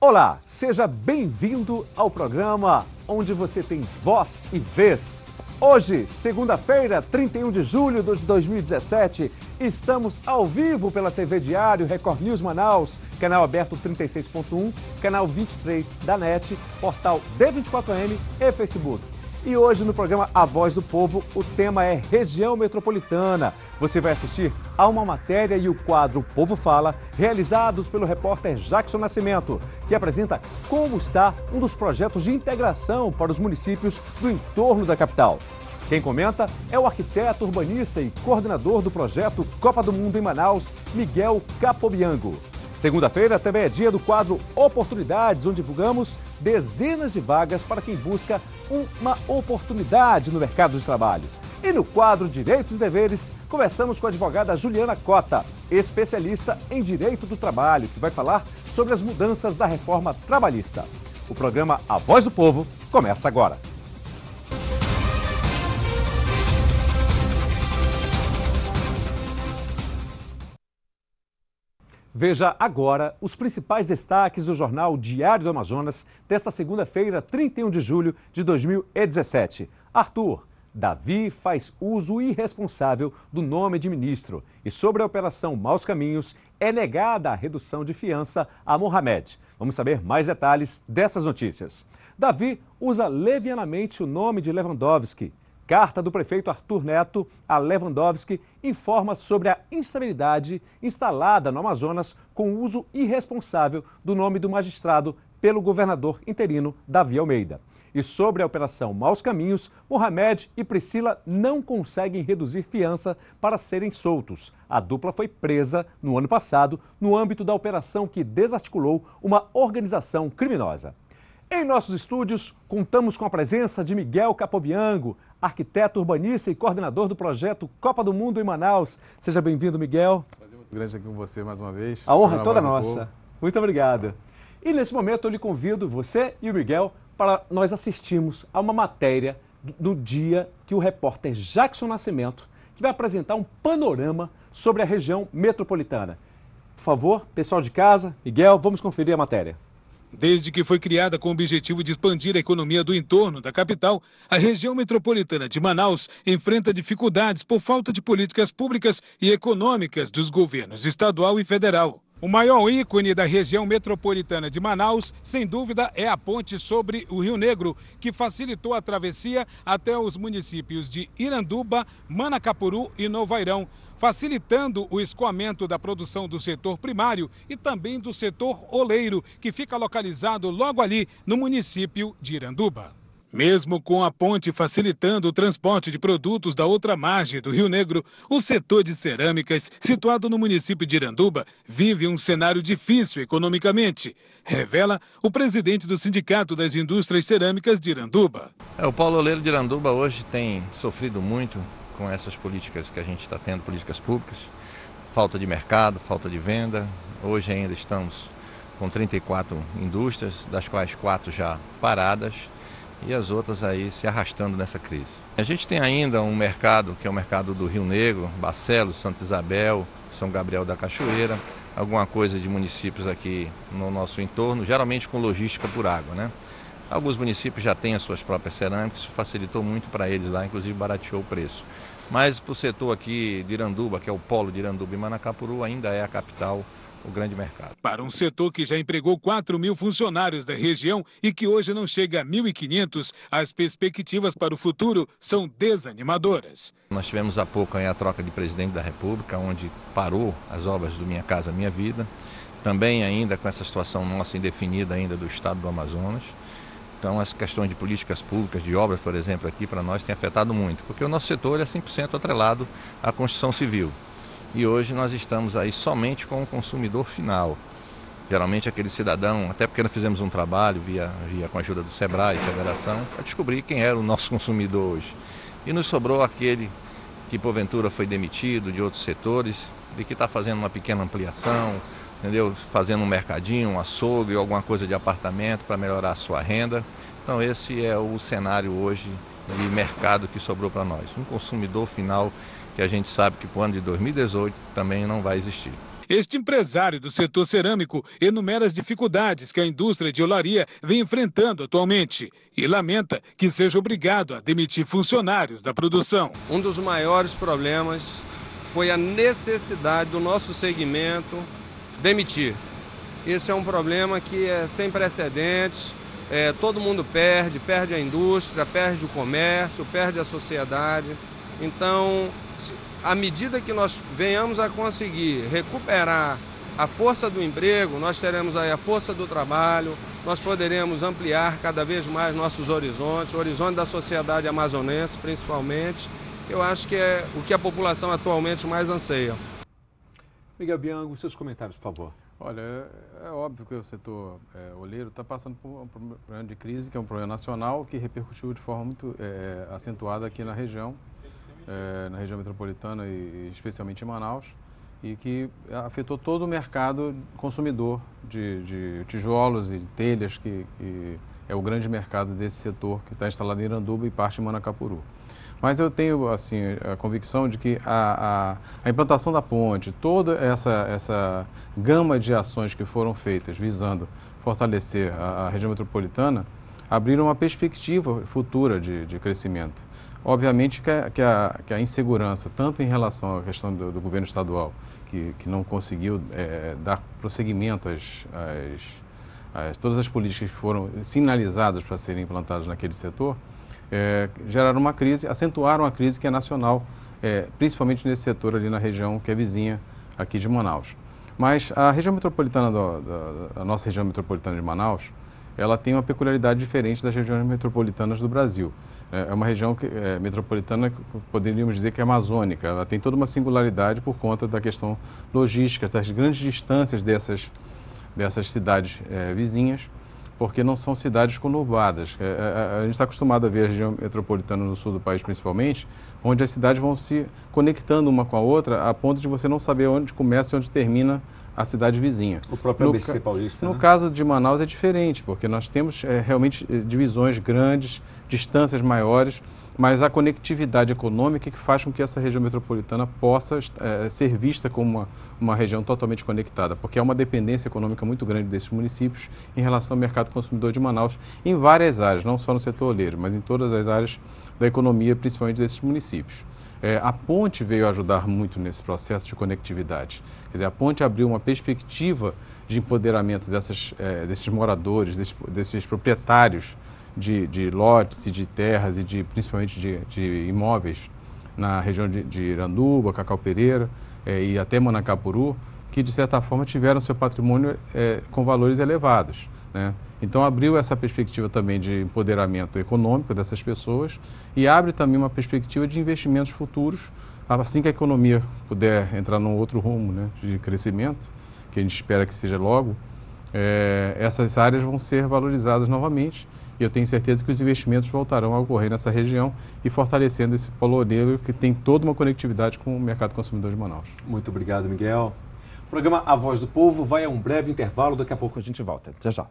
Olá, seja bem-vindo ao programa onde você tem voz e vez. Hoje, segunda-feira, 31 de julho de 2017, estamos ao vivo pela TV Diário, Record News Manaus, canal aberto 36.1, canal 23 da NET, portal D24M e Facebook. E hoje no programa A Voz do Povo, o tema é região metropolitana. Você vai assistir a uma matéria e o quadro Povo Fala, realizados pelo repórter Jackson Nascimento, que apresenta como está um dos projetos de integração para os municípios do entorno da capital. Quem comenta é o arquiteto, urbanista e coordenador do projeto Copa do Mundo em Manaus, Miguel Capobiango. Segunda-feira também é dia do quadro Oportunidades, onde divulgamos dezenas de vagas para quem busca uma oportunidade no mercado de trabalho. E no quadro Direitos e Deveres, conversamos com a advogada Juliana Cota, especialista em direito do trabalho, que vai falar sobre as mudanças da reforma trabalhista. O programa A Voz do Povo começa agora. Veja agora os principais destaques do jornal Diário do Amazonas desta segunda-feira, 31 de julho de 2017. Arthur, Davi faz uso irresponsável do nome de ministro e sobre a Operação Maus Caminhos é negada a redução de fiança a Mohamed. Vamos saber mais detalhes dessas notícias. Davi usa levianamente o nome de Lewandowski. Carta do prefeito Arthur Neto a Lewandowski informa sobre a instabilidade instalada no Amazonas com o uso irresponsável do nome do magistrado pelo governador interino Davi Almeida. E sobre a Operação Maus Caminhos, Mohamed e Priscila não conseguem reduzir fiança para serem soltos. A dupla foi presa no ano passado no âmbito da operação que desarticulou uma organização criminosa. Em nossos estúdios, contamos com a presença de Miguel Capobiango, arquiteto, urbanista e coordenador do projeto Copa do Mundo em Manaus. Seja bem-vindo, Miguel. Prazer muito grande aqui com você mais uma vez. A honra é toda nossa. Muito obrigado. E nesse momento eu lhe convido, você e o Miguel, para nós assistirmos a uma matéria do dia que o repórter Jackson Nascimento, que vai apresentar um panorama sobre a região metropolitana. Por favor, pessoal de casa, Miguel, vamos conferir a matéria. Desde que foi criada com o objetivo de expandir a economia do entorno da capital, a região metropolitana de Manaus enfrenta dificuldades por falta de políticas públicas e econômicas dos governos estadual e federal. O maior ícone da região metropolitana de Manaus, sem dúvida, é a ponte sobre o Rio Negro, que facilitou a travessia até os municípios de Iranduba, Manacapuru e Novairão, facilitando o escoamento da produção do setor primário e também do setor oleiro, que fica localizado logo ali no município de Iranduba. Mesmo com a ponte facilitando o transporte de produtos da outra margem do Rio Negro, o setor de cerâmicas, situado no município de Iranduba, vive um cenário difícil economicamente, revela o presidente do Sindicato das Indústrias Cerâmicas de Iranduba. O polo oleiro de Iranduba hoje tem sofrido muito com essas políticas que a gente está tendo, políticas públicas, falta de mercado, falta de venda. Hoje ainda estamos com 34 indústrias, das quais 4 já paradas e as outras aí se arrastando nessa crise. A gente tem ainda um mercado que é o mercado do Rio Negro, Barcelos, Santa Isabel, São Gabriel da Cachoeira, alguma coisa de municípios aqui no nosso entorno, geralmente com logística por água, né? Alguns municípios já têm as suas próprias cerâmicas, isso facilitou muito para eles lá, inclusive barateou o preço. Mas para o setor aqui de Iranduba, que é o polo de Iranduba e Manacapuru, ainda é a capital, o grande mercado. Para um setor que já empregou 4.000 funcionários da região e que hoje não chega a 1.500, as perspectivas para o futuro são desanimadoras. Nós tivemos há pouco aí a troca de presidente da República, onde parou as obras do Minha Casa Minha Vida. Também ainda com essa situação nossa indefinida ainda do estado do Amazonas. Então, as questões de políticas públicas, de obras, por exemplo, aqui para nós tem afetado muito, porque o nosso setor é 100% atrelado à construção civil. E hoje nós estamos aí somente com o consumidor final. Geralmente aquele cidadão, até porque nós fizemos um trabalho com a ajuda do Sebrae, Federação, para descobrir quem era o nosso consumidor hoje. E nos sobrou aquele que porventura foi demitido de outros setores e que está fazendo uma pequena ampliação, entendeu? Fazendo um mercadinho, um açougue, alguma coisa de apartamento para melhorar a sua renda. Então esse é o cenário hoje de mercado que sobrou para nós. Um consumidor final que a gente sabe que para o ano de 2018 também não vai existir. Este empresário do setor cerâmico enumera as dificuldades que a indústria de olaria vem enfrentando atualmente e lamenta que seja obrigado a demitir funcionários da produção. Um dos maiores problemas foi a necessidade do nosso segmento demitir. Esse é um problema que é sem precedentes, todo mundo perde a indústria, perde o comércio, perde a sociedade. Então, à medida que nós venhamos a conseguir recuperar a força do emprego, nós teremos aí a força do trabalho, nós poderemos ampliar cada vez mais nossos horizontes, o horizonte da sociedade amazonense principalmente. Eu acho que é o que a população atualmente mais anseia. Miguel Bianco, seus comentários, por favor. Olha, é óbvio que o setor oleiro está passando por um problema de crise, que é um problema nacional, que repercutiu de forma muito acentuada aqui na região metropolitana e especialmente em Manaus, e que afetou todo o mercado consumidor de tijolos e de telhas, que é o grande mercado desse setor que está instalado em Iranduba e parte em Manacapuru. Mas eu tenho assim, a convicção de que a implantação da ponte, toda essa gama de ações que foram feitas visando fortalecer a região metropolitana, abriram uma perspectiva futura de crescimento. Obviamente que a insegurança, tanto em relação à questão do governo estadual, que não conseguiu dar prosseguimento às todas as políticas que foram sinalizadas para serem implantadas naquele setor, geraram uma crise, acentuaram a crise que é nacional, principalmente nesse setor ali na região que é vizinha aqui de Manaus. Mas a região metropolitana, a nossa região metropolitana de Manaus, ela tem uma peculiaridade diferente das regiões metropolitanas do Brasil. É uma região metropolitana, poderíamos dizer que é amazônica. Ela tem toda uma singularidade por conta da questão logística, das grandes distâncias dessas cidades vizinhas, porque não são cidades conurbadas. A gente está acostumado a ver a região metropolitana no sul do país, principalmente, onde as cidades vão se conectando uma com a outra, a ponto de você não saber onde começa e onde termina a cidade vizinha. O próprio ABC Paulista, No caso de Manaus é diferente, porque nós temos realmente divisões grandes, distâncias maiores, mas a conectividade econômica que faz com que essa região metropolitana possa ser vista como uma região totalmente conectada, porque há uma dependência econômica muito grande desses municípios em relação ao mercado consumidor de Manaus, em várias áreas, não só no setor oleiro, mas em todas as áreas da economia, principalmente desses municípios. A ponte veio ajudar muito nesse processo de conectividade. Quer dizer, a ponte abriu uma perspectiva de empoderamento desses moradores, desses proprietários de lotes e de terras e principalmente de imóveis na região de Iranduba, Cacau Pereira e até Manacapuru, que de certa forma tiveram seu patrimônio com valores elevados, né? Então abriu essa perspectiva também de empoderamento econômico dessas pessoas e abre também uma perspectiva de investimentos futuros, assim que a economia puder entrar num outro rumo, né, de crescimento, que a gente espera que seja logo, essas áreas vão ser valorizadas novamente. E eu tenho certeza que os investimentos voltarão a ocorrer nessa região e fortalecendo esse polo oleiro que tem toda uma conectividade com o mercado consumidor de Manaus. Muito obrigado, Miguel. O programa A Voz do Povo vai a um breve intervalo, daqui a pouco a gente volta. Até já.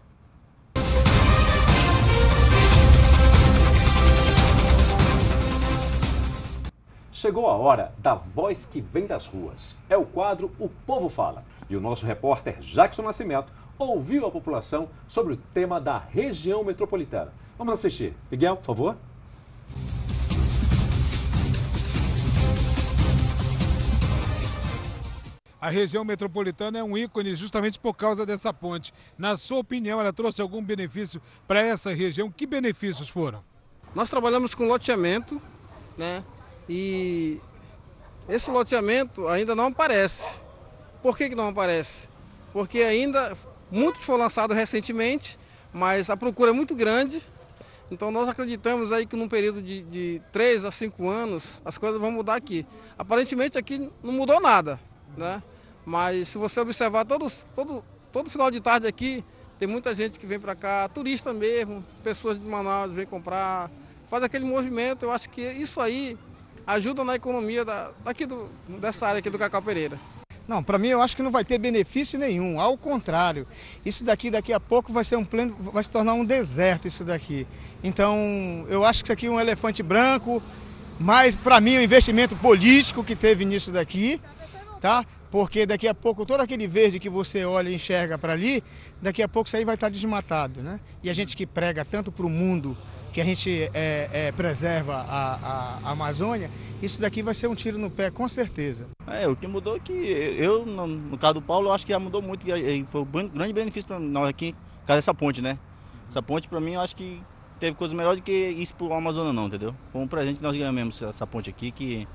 Chegou a hora da voz que vem das ruas. É o quadro O Povo Fala. E o nosso repórter Jackson Nascimento ouviu a população sobre o tema da região metropolitana. Vamos assistir. Miguel, por favor. A região metropolitana é um ícone justamente por causa dessa ponte. Na sua opinião, ela trouxe algum benefício para essa região? Que benefícios foram? Nós trabalhamos com loteamento, né? E esse loteamento ainda não aparece. Por que não aparece? Porque ainda muitos foram lançados recentemente, mas a procura é muito grande. Então nós acreditamos aí que num período de 3 a 5 anos as coisas vão mudar aqui. Aparentemente aqui não mudou nada, né? Mas se você observar todo final de tarde aqui, tem muita gente que vem para cá, turista mesmo, pessoas de Manaus vêm comprar, faz aquele movimento. Eu acho que isso aí ajuda na economia dessa área aqui do Cacau Pereira. Não, para mim eu acho que não vai ter benefício nenhum, ao contrário. Isso daqui a pouco vai se tornar um deserto isso daqui. Então eu acho que isso aqui é um elefante branco, mas para mim é um investimento político que teve nisso daqui, tá? Porque daqui a pouco todo aquele verde que você olha e enxerga para ali, daqui a pouco isso aí vai estar desmatado, né? E a gente que prega tanto para o mundo que a gente preserva a Amazônia, isso daqui vai ser um tiro no pé, com certeza. O que mudou é que eu, no caso do Paulo, eu acho que já mudou muito e foi um grande benefício para nós aqui, por causa dessa ponte, né? Essa ponte, para mim, eu acho que teve coisa melhor do que isso para o Amazonas, não, entendeu? Foi um presente que nós ganhamos, essa ponte aqui, que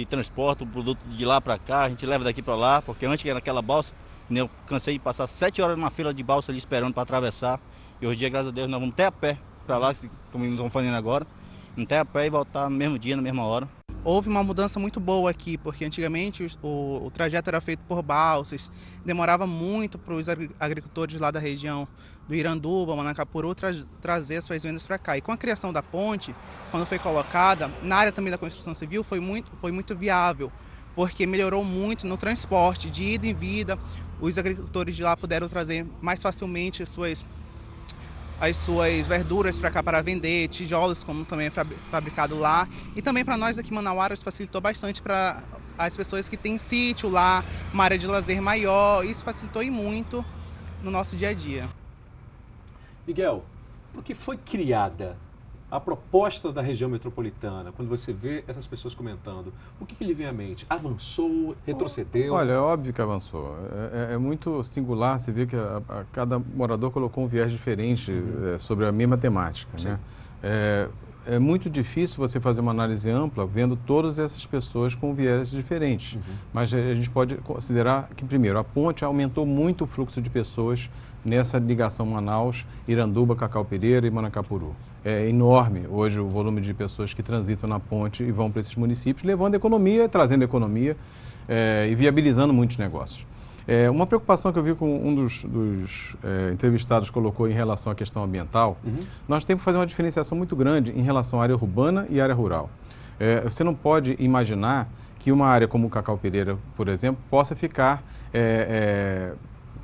transporta o produto de lá para cá, a gente leva daqui para lá, porque antes era aquela balsa, eu cansei de passar 7 horas na fila de balsa ali esperando para atravessar, e hoje em dia, graças a Deus, nós vamos até a pé para lá, como estamos fazendo agora, até a pé e voltar no mesmo dia, na mesma hora. Houve uma mudança muito boa aqui, porque antigamente o trajeto era feito por balsas, demorava muito para os agricultores lá da região do Iranduba, Manacapuru, trazer suas vendas para cá. E com a criação da ponte, quando foi colocada, na área também da construção civil, foi muito viável, porque melhorou muito no transporte de ida e vinda. Os agricultores de lá puderam trazer mais facilmente as suas verduras para cá para vender, tijolos, como também é fabricado lá. E também para nós aqui em Manauara, isso facilitou bastante para as pessoas que têm sítio lá, uma área de lazer maior. Isso facilitou e muito no nosso dia a dia. Miguel, por que foi criada a proposta da região metropolitana? Quando você vê essas pessoas comentando, o que lhe vem à mente? Avançou? Retrocedeu? Olha, é óbvio que avançou. É muito singular, você vê que cada morador colocou um viés diferente sobre a mesma temática, né? É muito difícil você fazer uma análise ampla vendo todas essas pessoas com viés diferentes. Mas a gente pode considerar que, primeiro, a ponte aumentou muito o fluxo de pessoas nessa ligação Manaus, Iranduba, Cacau Pereira e Manacapuru. É enorme hoje o volume de pessoas que transitam na ponte e vão para esses municípios, levando economia, trazendo economia e viabilizando muitos negócios. Uma preocupação que eu vi com um dos entrevistados colocou em relação à questão ambiental, nós temos que fazer uma diferenciação muito grande em relação à área urbana e área rural. Você não pode imaginar que uma área como o Cacau Pereira, por exemplo, possa ficar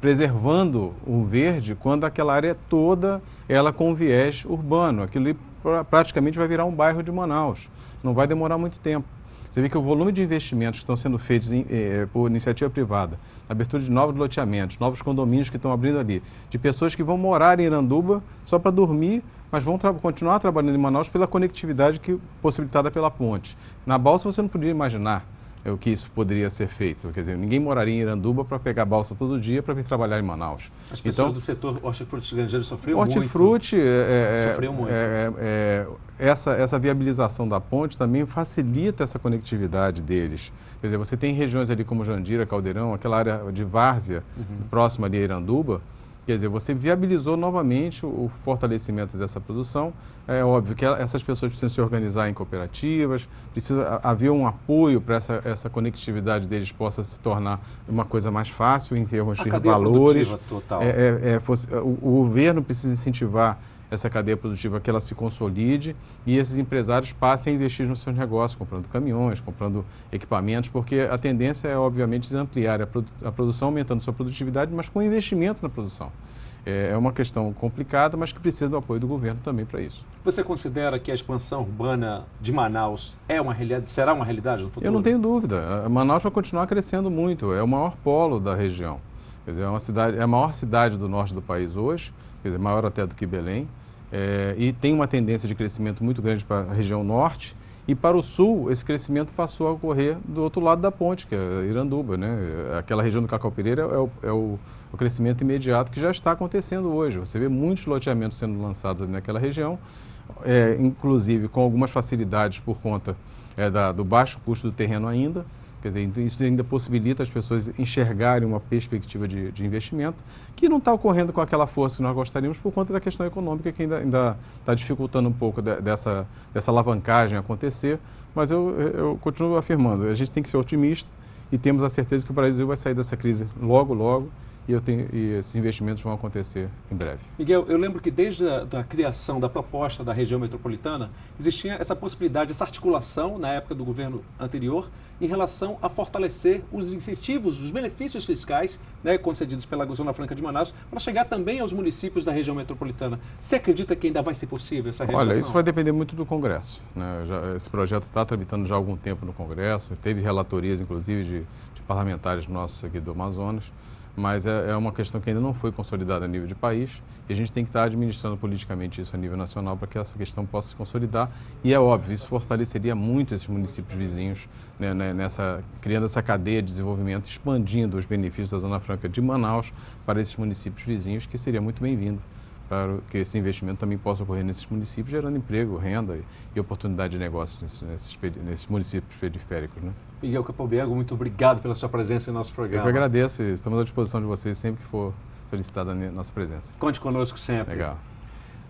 preservando o verde quando aquela área é toda ela com viés urbano. Aquilo ali praticamente vai virar um bairro de Manaus. Não vai demorar muito tempo. Você vê que o volume de investimentos que estão sendo feitos por iniciativa privada, abertura de novos loteamentos, novos condomínios que estão abrindo ali, de pessoas que vão morar em Iranduba só para dormir, mas vão continuar trabalhando em Manaus pela conectividade possibilitada pela ponte. Na balsa você não poderia imaginar o que isso poderia ser feito. Quer dizer, ninguém moraria em Iranduba para pegar balsa todo dia para vir trabalhar em Manaus. As pessoas do setor hortifruti granjeiro sofreram muito. Hortifruti, sofreu muito. Essa viabilização da ponte também facilita essa conectividade deles. Quer dizer, você tem regiões ali como Jandira, Caldeirão, aquela área de várzea, próxima ali a Iranduba. Quer dizer, você viabilizou novamente o fortalecimento dessa produção. É óbvio que essas pessoas precisam se organizar em cooperativas, precisa haver um apoio para essa conectividade deles possa se tornar uma coisa mais fácil em termos de valores. Total. O governo precisa incentivar essa cadeia produtiva, que ela se consolide e esses empresários passem a investir nos seus negócios, comprando caminhões, comprando equipamentos, porque a tendência é, obviamente, ampliar a produção, aumentando sua produtividade, mas com investimento na produção. É uma questão complicada, mas que precisa do apoio do governo também para isso. Você considera que a expansão urbana de Manaus será uma realidade no futuro? Eu não tenho dúvida. Manaus vai continuar crescendo muito, é o maior polo da região. Quer dizer, é a maior cidade do norte do país hoje, quer dizer, maior até do que Belém, e tem uma tendência de crescimento muito grande para a região norte, e para o sul esse crescimento passou a ocorrer do outro lado da ponte, que é Iranduba, né? Aquela região do Cacau Pereira é o crescimento imediato que já está acontecendo hoje. Você vê muitos loteamentos sendo lançados ali naquela região, inclusive com algumas facilidades por conta do baixo custo do terreno ainda. Quer dizer, isso ainda possibilita as pessoas enxergarem uma perspectiva de investimento que não está ocorrendo com aquela força que nós gostaríamos por conta da questão econômica que ainda está dificultando um pouco dessa alavancagem acontecer. Mas eu continuo afirmando, a gente tem que ser otimista e temos a certeza que o Brasil vai sair dessa crise logo, logo e esses investimentos vão acontecer em breve. Miguel, eu lembro que desde a criação da proposta da região metropolitana, existia essa possibilidade, essa articulação na época do governo anterior, em relação a fortalecer os incentivos, os benefícios fiscais, né, concedidos pela Zona Franca de Manaus, para chegar também aos municípios da região metropolitana. Você acredita que ainda vai ser possível essa realização? Olha, isso vai depender muito do Congresso, né? Esse projeto está tramitando já há algum tempo no Congresso, teve relatorias, inclusive, de parlamentares nossos aqui do Amazonas, mas é uma questão que ainda não foi consolidada a nível de país e a gente tem que estar administrando politicamente isso a nível nacional para que essa questão possa se consolidar. E é óbvio, isso fortaleceria muito esses municípios vizinhos, né, criando essa cadeia de desenvolvimento, expandindo os benefícios da Zona Franca de Manaus para esses municípios vizinhos, que seria muito bem-vindo para que esse investimento também possa ocorrer nesses municípios, gerando emprego, renda e oportunidade de negócio nesses municípios periféricos, né? Miguel Capobianco, muito obrigado pela sua presença em nosso programa. Eu que agradeço, estamos à disposição de vocês sempre que for solicitada a nossa presença. Conte conosco sempre. Legal.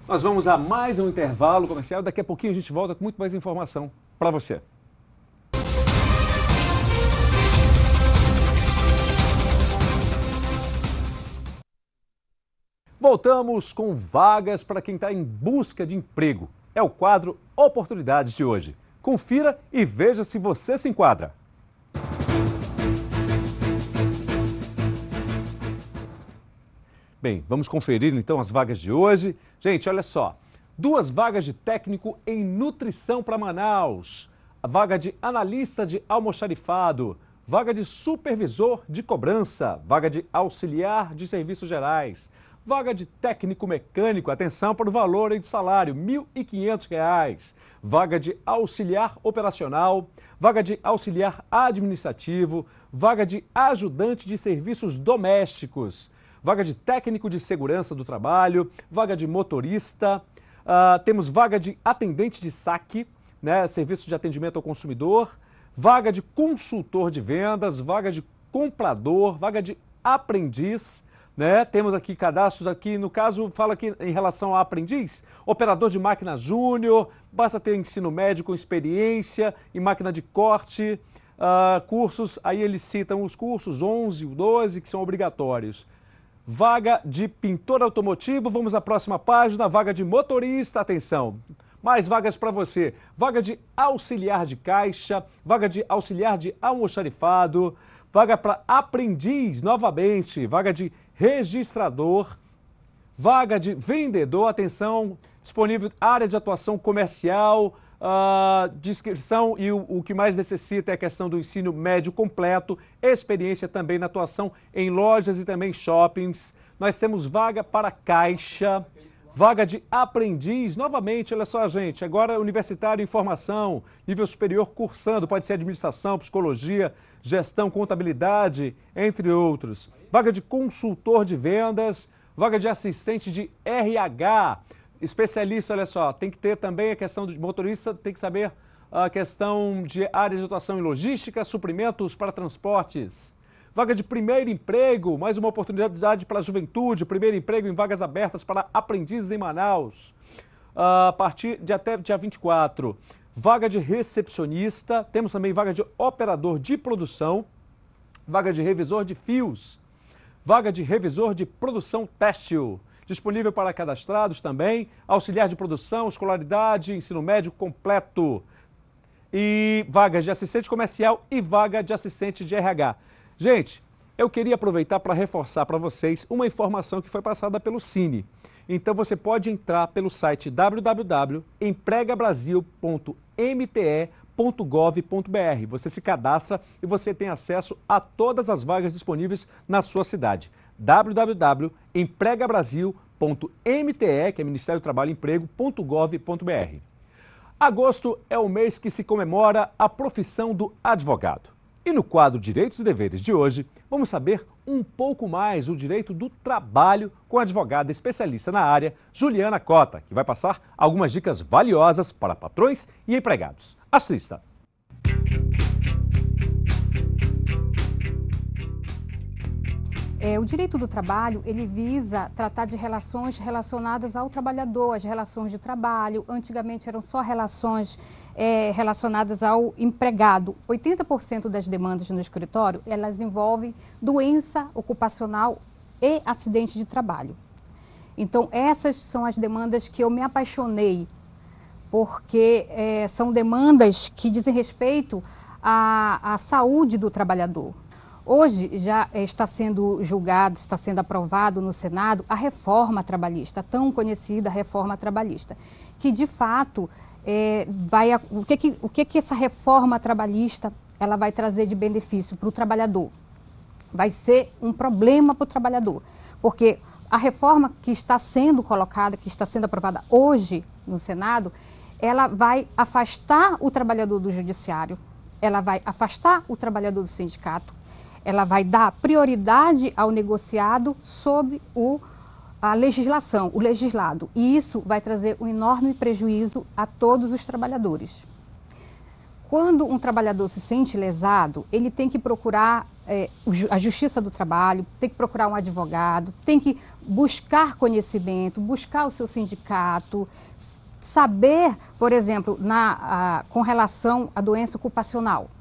Nós vamos a mais um intervalo comercial, daqui a pouquinho a gente volta com muito mais informação para você. Voltamos com vagas para quem está em busca de emprego. É o quadro Oportunidades de hoje. Confira e veja se você se enquadra. Bem, vamos conferir então as vagas de hoje. Gente, olha só. 2 vagas de técnico em nutrição para Manaus. A vaga de analista de almoxarifado. Vaga de supervisor de cobrança. Vaga de auxiliar de serviços gerais. Vaga de técnico mecânico, atenção para o valor aí do salário, R$ 1.500. Vaga de auxiliar operacional, vaga de auxiliar administrativo, vaga de ajudante de serviços domésticos, vaga de técnico de segurança do trabalho, vaga de motorista, temos vaga de atendente de saque, né, serviço de atendimento ao consumidor, vaga de consultor de vendas, vaga de comprador, vaga de aprendiz, né? Temos aqui cadastros aqui, no caso, fala aqui em relação a aprendiz, operador de máquina júnior, basta ter ensino médio com experiência em máquina de corte, cursos, aí eles citam os cursos 11 e 12 que são obrigatórios. Vaga de pintor automotivo, vamos à próxima página, vaga de motorista, atenção, mais vagas para você, vaga de auxiliar de caixa, vaga de auxiliar de almoxarifado, vaga para aprendiz, novamente, vaga de registrador, vaga de vendedor, atenção, disponível área de atuação comercial, descrição e o que mais necessita é a questão do ensino médio completo, experiência também na atuação em lojas e também shoppings. Nós temos vaga para caixa, vaga de aprendiz, novamente, olha só, gente, agora universitário em formação, nível superior cursando, pode ser administração, psicologia, gestão, contabilidade, entre outros. Vaga de consultor de vendas, vaga de assistente de RH, especialista, olha só, tem que ter também a questão de motorista, tem que saber a questão de área de atuação em logística, suprimentos para transportes. Vaga de primeiro emprego, mais uma oportunidade para a juventude, primeiro emprego em vagas abertas para aprendizes em Manaus, a partir de até dia 24. Vaga de recepcionista, temos também vaga de operador de produção, vaga de revisor de fios, vaga de revisor de produção têxtil, disponível para cadastrados também, auxiliar de produção, escolaridade, ensino médio completo, e vagas de assistente comercial e vaga de assistente de RH. Gente, eu queria aproveitar para reforçar para vocês uma informação que foi passada pelo Cine. Então você pode entrar pelo site www.empregabrasil.mte.gov.br. Você se cadastra e você tem acesso a todas as vagas disponíveis na sua cidade. www.empregabrasil.mte, que é Ministério do Trabalho e Emprego.gov.br. Agosto é o mês que se comemora a profissão do advogado. E no quadro Direitos e Deveres de hoje, vamos saber um pouco mais o direito do trabalho com a advogada especialista na área, Juliana Cota, que vai passar algumas dicas valiosas para patrões e empregados. Assista! O direito do trabalho, ele visa tratar de relações relacionadas ao trabalhador, as relações de trabalho. Antigamente eram só relações relacionadas ao empregado. 80% das demandas no escritório, elas envolvem doença ocupacional e acidente de trabalho. Então, essas são as demandas que eu me apaixonei, porque são demandas que dizem respeito à saúde do trabalhador. Hoje já está sendo julgado, está sendo aprovado no Senado a reforma trabalhista, a tão conhecida reforma trabalhista, que de fato o que essa reforma trabalhista ela vai trazer de benefício para o trabalhador? Vai ser um problema para o trabalhador, porque a reforma que está sendo colocada, que está sendo aprovada hoje no Senado, ela vai afastar o trabalhador do judiciário, ela vai afastar o trabalhador do sindicato, ela vai dar prioridade ao negociado sobre a legislação, o legislado. E isso vai trazer um enorme prejuízo a todos os trabalhadores. Quando um trabalhador se sente lesado, ele tem que procurar a Justiça do Trabalho, tem que procurar um advogado, tem que buscar conhecimento, buscar o seu sindicato, saber, por exemplo, com relação à doença ocupacional.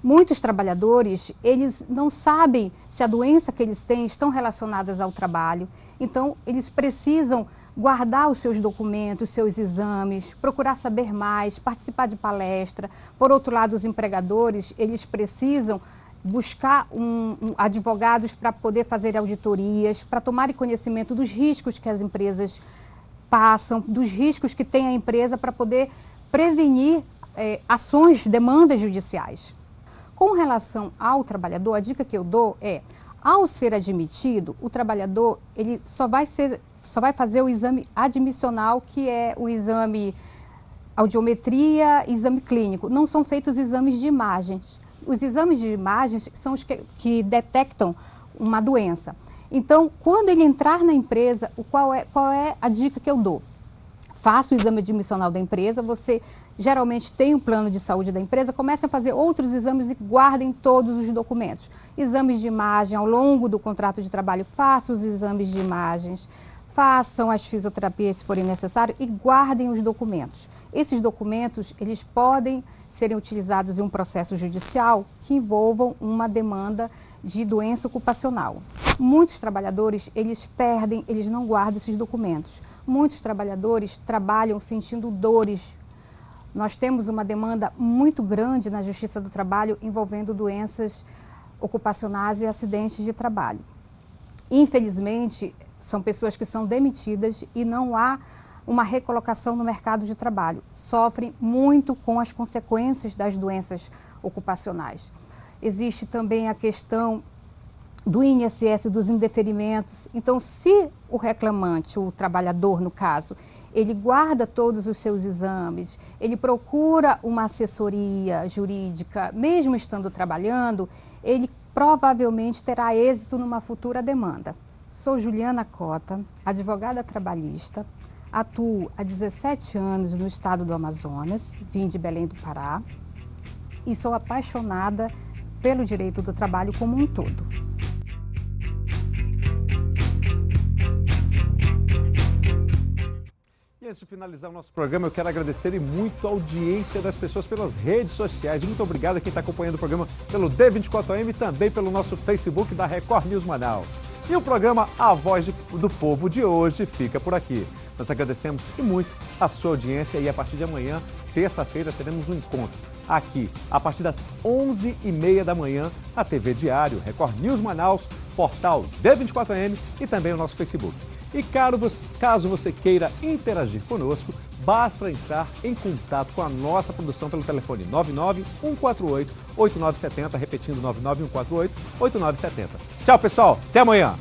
Muitos trabalhadores, eles não sabem se a doença que eles têm estão relacionadas ao trabalho, então eles precisam guardar os seus documentos, os seus exames, procurar saber mais, participar de palestra. Por outro lado, os empregadores, eles precisam buscar advogados para poder fazer auditorias, para tomarem conhecimento dos riscos que as empresas passam, dos riscos que tem a empresa para poder prevenir ações, demandas judiciais. Com relação ao trabalhador, a dica que eu dou é, ao ser admitido, o trabalhador ele só vai fazer o exame admissional, que é o exame audiometria, exame clínico. Não são feitos exames de imagens. Os exames de imagens são os que detectam uma doença. Então, quando ele entrar na empresa, qual é a dica que eu dou? Faça o exame admissional da empresa, você geralmente tem um plano de saúde da empresa, comece a fazer outros exames e guardem todos os documentos. Exames de imagem, ao longo do contrato de trabalho, façam os exames de imagens, façam as fisioterapias se forem necessários e guardem os documentos. Esses documentos, eles podem serem utilizados em um processo judicial que envolvam uma demanda de doença ocupacional. Muitos trabalhadores, eles perdem, eles não guardam esses documentos. Muitos trabalhadores trabalham sentindo dores. Nós temos uma demanda muito grande na Justiça do Trabalho envolvendo doenças ocupacionais e acidentes de trabalho. Infelizmente, são pessoas que são demitidas e não há uma recolocação no mercado de trabalho. Sofrem muito com as consequências das doenças ocupacionais. Existe também a questão do INSS, dos indeferimentos. Então, se o reclamante, o trabalhador no caso, ele guarda todos os seus exames, ele procura uma assessoria jurídica, mesmo estando trabalhando, ele provavelmente terá êxito numa futura demanda. Sou Juliana Cota, advogada trabalhista, atuo há 17 anos no estado do Amazonas, vim de Belém do Pará e sou apaixonada pelo direito do trabalho como um todo. E antes de finalizar o nosso programa, eu quero agradecer muito a audiência das pessoas pelas redes sociais. Muito obrigado a quem está acompanhando o programa pelo D24AM e também pelo nosso Facebook da Record News Manaus. E o programa A Voz do Povo de hoje fica por aqui. Nós agradecemos e muito a sua audiência e a partir de amanhã, terça-feira, teremos um encontro aqui, a partir das 11h30 da manhã, na TV Diário, Record News Manaus, portal D24AM e também o nosso Facebook. E caso você queira interagir conosco, basta entrar em contato com a nossa produção pelo telefone 99148-8970, repetindo 99148-8970. Tchau, pessoal. Até amanhã.